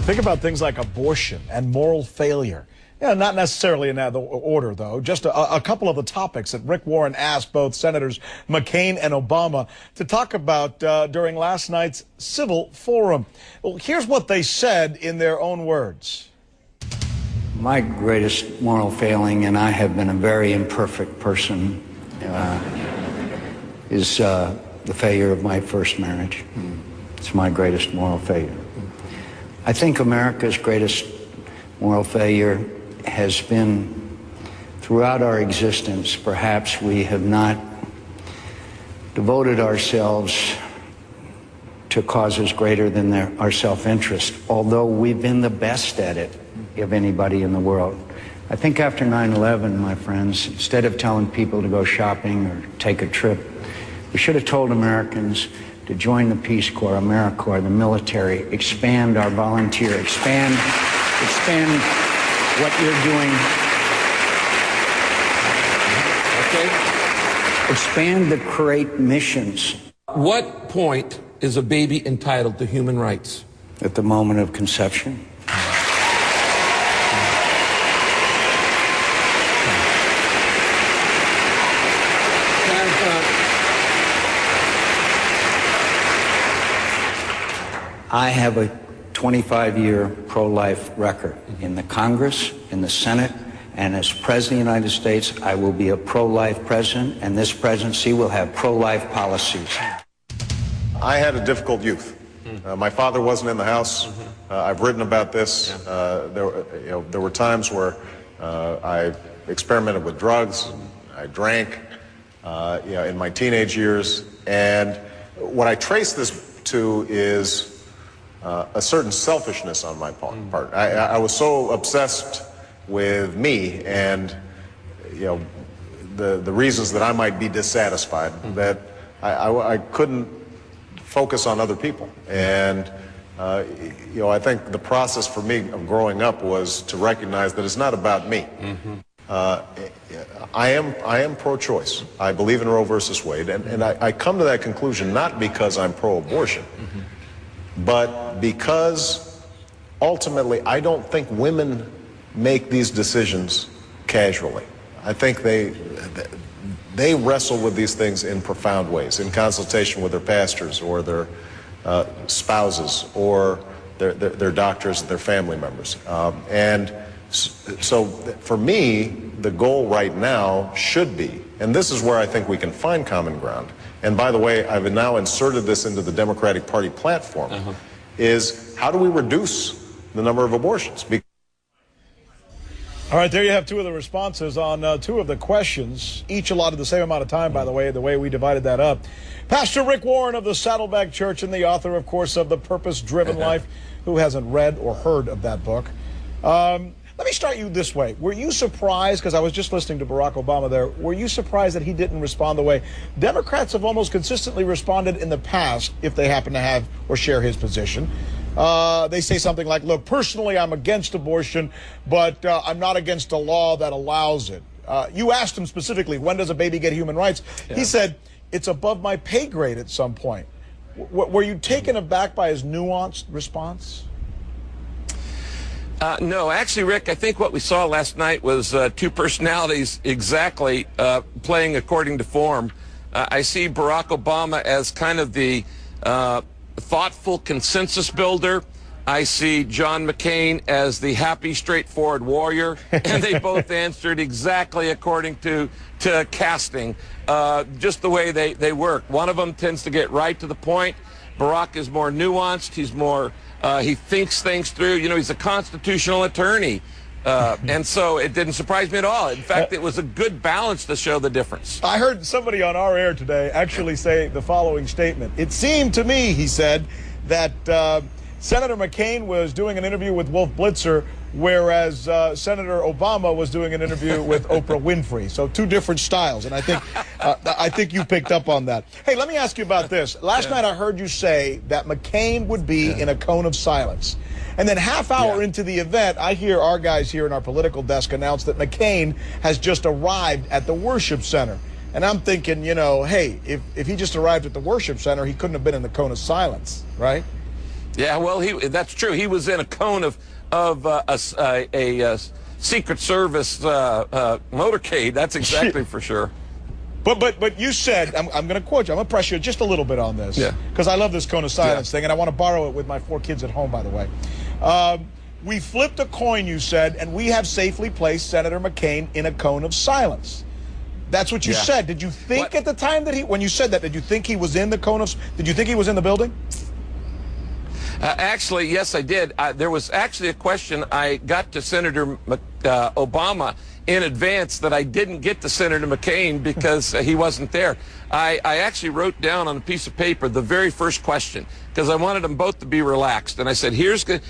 Think about things like abortion and moral failure. Yeah, not necessarily in that order, though. Just a couple of the topics that Rick Warren asked both Senators McCain and Obama to talk about during last night's civil forum. Well, here's what they said in their own words. My greatest moral failing, and I have been a very imperfect person, is the failure of my first marriage. It's my greatest moral failure. I think America's greatest moral failure has been throughout our existence. Perhaps we have not devoted ourselves to causes greater than our self-interest, although we've been the best at it of anybody in the world. I think after 9/11, my friends, instead of telling people to go shopping or take a trip, we should have told Americans to join the Peace Corps, AmeriCorps, the military, expand our volunteer, expand what you're doing. Okay? Expand the create missions. What point is a baby entitled to human rights? At the moment of conception. I have a 25-year pro-life record in the Congress, in the Senate, and as President of the United States, I will be a pro-life president, and this presidency will have pro-life policies. I had a difficult youth. My father wasn't in the house. I've written about this. There were times where I experimented with drugs. I drank in my teenage years. And what I trace this to is a certain selfishness on my part. I was so obsessed with me and the reasons that I might be dissatisfied that I couldn't focus on other people. And I think the process for me of growing up was to recognize that it's not about me. I am pro-choice. I believe in Roe versus Wade, and I come to that conclusion not because I'm pro-abortion, but because ultimately I don't think women make these decisions casually. I think they wrestle with these things in profound ways, in consultation with their pastors or their spouses or their doctors and their family members. And so for me, the goal right now should be, and this is where I think we can find common ground, and by the way, I've now inserted this into the Democratic Party platform, is how do we reduce the number of abortions? All right, there you have two of the responses on two of the questions, each allotted the same amount of time, by the way we divided that up. Pastor Rick Warren of the Saddleback Church and the author, of course, of The Purpose-Driven Life. Who hasn't read or heard of that book? Let me start you this way. Were you surprised, because I was just listening to Barack Obama there, were you surprised that he didn't respond the way Democrats have almost consistently responded in the past if they happen to have or share his position? They say something like, look, personally, I'm against abortion, but I'm not against a law that allows it. You asked him specifically, when does a baby get human rights? Yeah. He said, it's above my pay grade at some point. Were you taken aback by his nuanced response? No, actually, Rick, I think what we saw last night was two personalities exactly playing according to form. I see Barack Obama as kind of the thoughtful consensus builder. I see John McCain as the happy, straightforward warrior, and they both answered exactly according to casting, just the way they work. One of them tends to get right to the point. Barack is more nuanced. He's more, he thinks things through. You know, he's a constitutional attorney. And so it didn't surprise me at all. In fact, it was a good balance to show the difference. I heard somebody on our air today actually say the following statement. It seemed to me, he said, that Senator McCain was doing an interview with Wolf Blitzer, whereas Senator Obama was doing an interview with Oprah Winfrey. So two different styles, and I think you picked up on that. Hey, let me ask you about this. Last night I heard you say that McCain would be in a cone of silence. And then half hour into the event, I hear our guys here in our political desk announce that McCain has just arrived at the worship center. And I'm thinking, hey, if he just arrived at the worship center, he couldn't have been in the cone of silence, right? Yeah, well, that's true. He was in a cone of a Secret Service motorcade. That's exactly for sure. But you said, I'm going to quote you. I'm going to press you just a little bit on this. Yeah. Because I love this cone of silence thing, and I want to borrow it with my 4 kids at home, by the way. We flipped a coin, you said, and we have safely placed Senator McCain in a cone of silence. That's what you said. Did you think at the time that when you said that, did you think he was in the cone of, did you think he was in the building? Actually, yes, I did. There was actually a question I got to Senator Obama in advance that I didn't get to Senator McCain because he wasn't there. I actually wrote down on a piece of paper the very first question because I wanted them both to be relaxed. And I said, here's the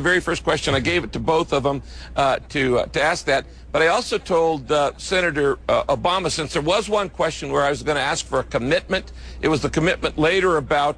very first question. I gave it to both of them to ask that. But I also told Senator Obama, since there was one question where I was going to ask for a commitment, it was the commitment later about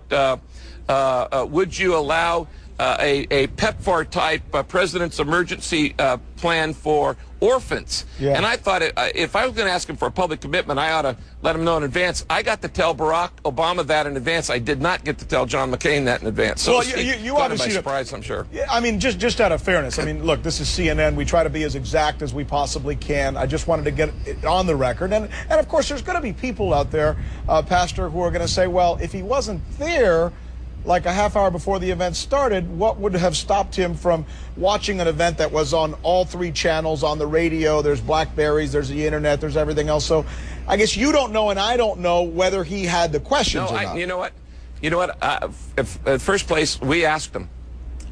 would you allow a PEPFAR type President's emergency plan for orphans? Yeah. And I thought if I was going to ask him for a public commitment, I ought to let him know in advance. I got to tell Barack Obama that in advance. I did not get to tell John McCain that in advance. So well, you obviously surprised, I'm sure. Yeah, I mean, just out of fairness. I mean, look, this is CNN. We try to be as exact as we possibly can. I just wanted to get it on the record. And of course, there's going to be people out there, Pastor, who are going to say, well, if he wasn't there like a half hour before the event started, what would have stopped him from watching an event that was on all 3 channels, on the radio, there's Blackberries, there's the internet, there's everything else. So I guess you don't know and I don't know whether he had the questions or not. You know what? At first place, we asked him.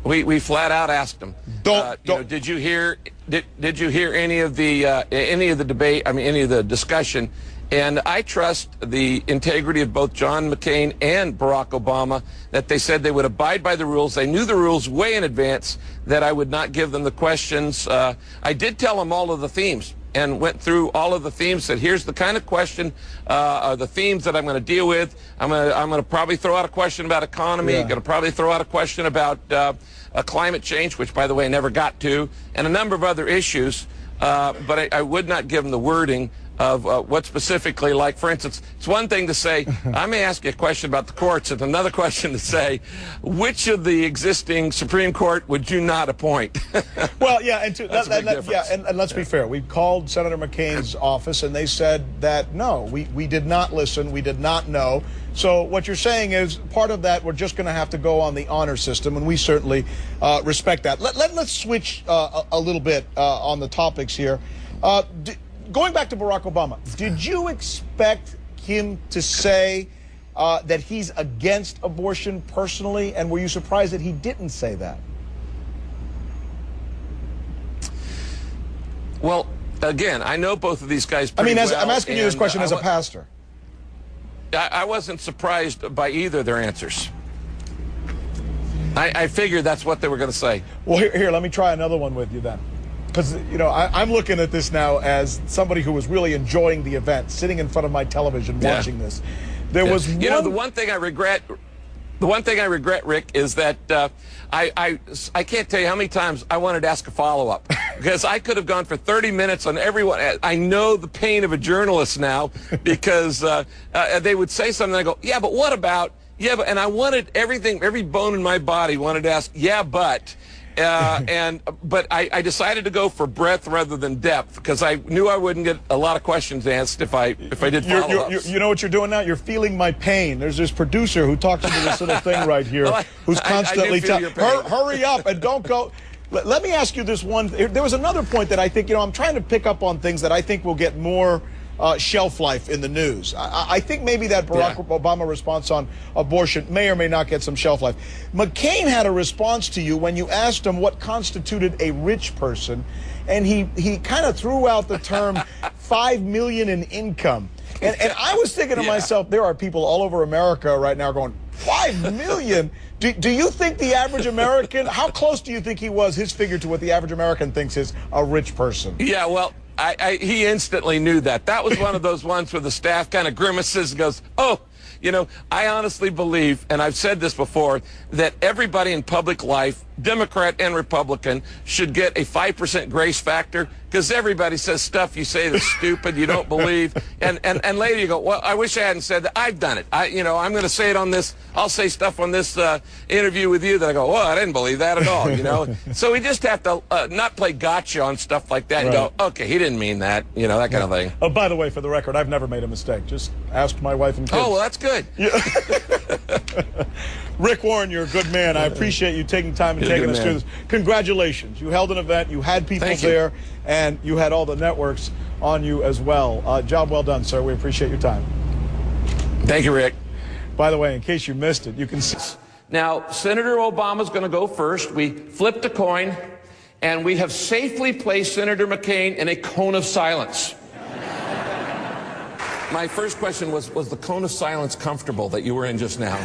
We flat out asked him. Did you hear any of the debate? I mean, any of the discussion? And I trust the integrity of both John McCain and Barack Obama, that they said they would abide by the rules. They knew the rules way in advance, that I would not give them the questions. I did tell them all of the themes and went through all of the themes, said here's the kind of question, the themes that I'm going to deal with. I'm going to probably throw out a question about economy, going to probably throw out a question about climate change, which, by the way, I never got to, and a number of other issues. But I would not give them the wording of what specifically, like, for instance, it's one thing to say, I may ask you a question about the courts, and another question to say, which of the existing Supreme Court would you not appoint? Well, yeah, and let's be fair. We called Senator McCain's office, and they said that, no, we did not listen, we did not know. So what you're saying is part of that, we're just going to have to go on the honor system, and we certainly respect that. Let's switch a little bit on the topics here. Going back to Barack Obama, did you expect him to say that he's against abortion personally, and were you surprised that he didn't say that? Well, again, I know both of these guys pretty well. I'm asking you this question as a pastor. I wasn't surprised by either of their answers. I figured that's what they were going to say. Well, here, let me try another one with you then. Because, you know, I'm looking at this now as somebody who was really enjoying the event, sitting in front of my television watching this. There was one... You know, the one thing I regret, Rick, is that I can't tell you how many times I wanted to ask a follow-up. Because I could have gone for 30 minutes on everyone. I know the pain of a journalist now, because they would say something, and I go, yeah, but what about... Yeah, but... And I wanted everything, every bone in my body wanted to ask, yeah, but... But I decided to go for breadth rather than depth, because I knew I wouldn't get a lot of questions asked if I did follow-ups. You know what you're doing now? You're feeling my pain. There's this producer who talks into this little thing right here, well, who's constantly telling, hurry up and don't go. Let me ask you this one. There was another point that I think, you know, I'm trying to pick up on things that I think will get more shelf life in the news. I think maybe that Barack Obama response on abortion may or may not get some shelf life. McCain had a response to you when you asked him what constituted a rich person, and he kind of threw out the term $5 million in income. And I was thinking to myself, there are people all over America right now going, $5 million? Do you think the average American, how close do you think he was, his figure, to what the average American thinks is a rich person? Yeah, well, he instantly knew that. That was one of those ones where the staff kind of grimaces and goes, oh, you know, I honestly believe, and I've said this before, that everybody in public life Democrat and Republican, should get a 5% grace factor, because everybody says stuff you say that's stupid, you don't believe, and later you go, well, I wish I hadn't said that. I've done it. I'm going to say it on this. I'll say stuff on this interview with you that I go, well, I didn't believe that at all. So we just have to not play gotcha on stuff like that and go, okay, he didn't mean that. That kind of thing. Oh, by the way, for the record, I've never made a mistake. Just ask my wife and kids. Oh, well, that's good. Yeah. Rick Warren, you're a good man. I appreciate you taking time and taking us through this. Congratulations. You held an event. You had people there, and you had all the networks on you as well. Job well done, sir. We appreciate your time. Thank you, Rick. By the way, in case you missed it, you can see. Now, Senator Obama's going to go first. We flipped a coin, and we have safely placed Senator McCain in a cone of silence. My first question was the cone of silence comfortable that you were in just now?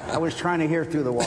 I was trying to hear through the wall.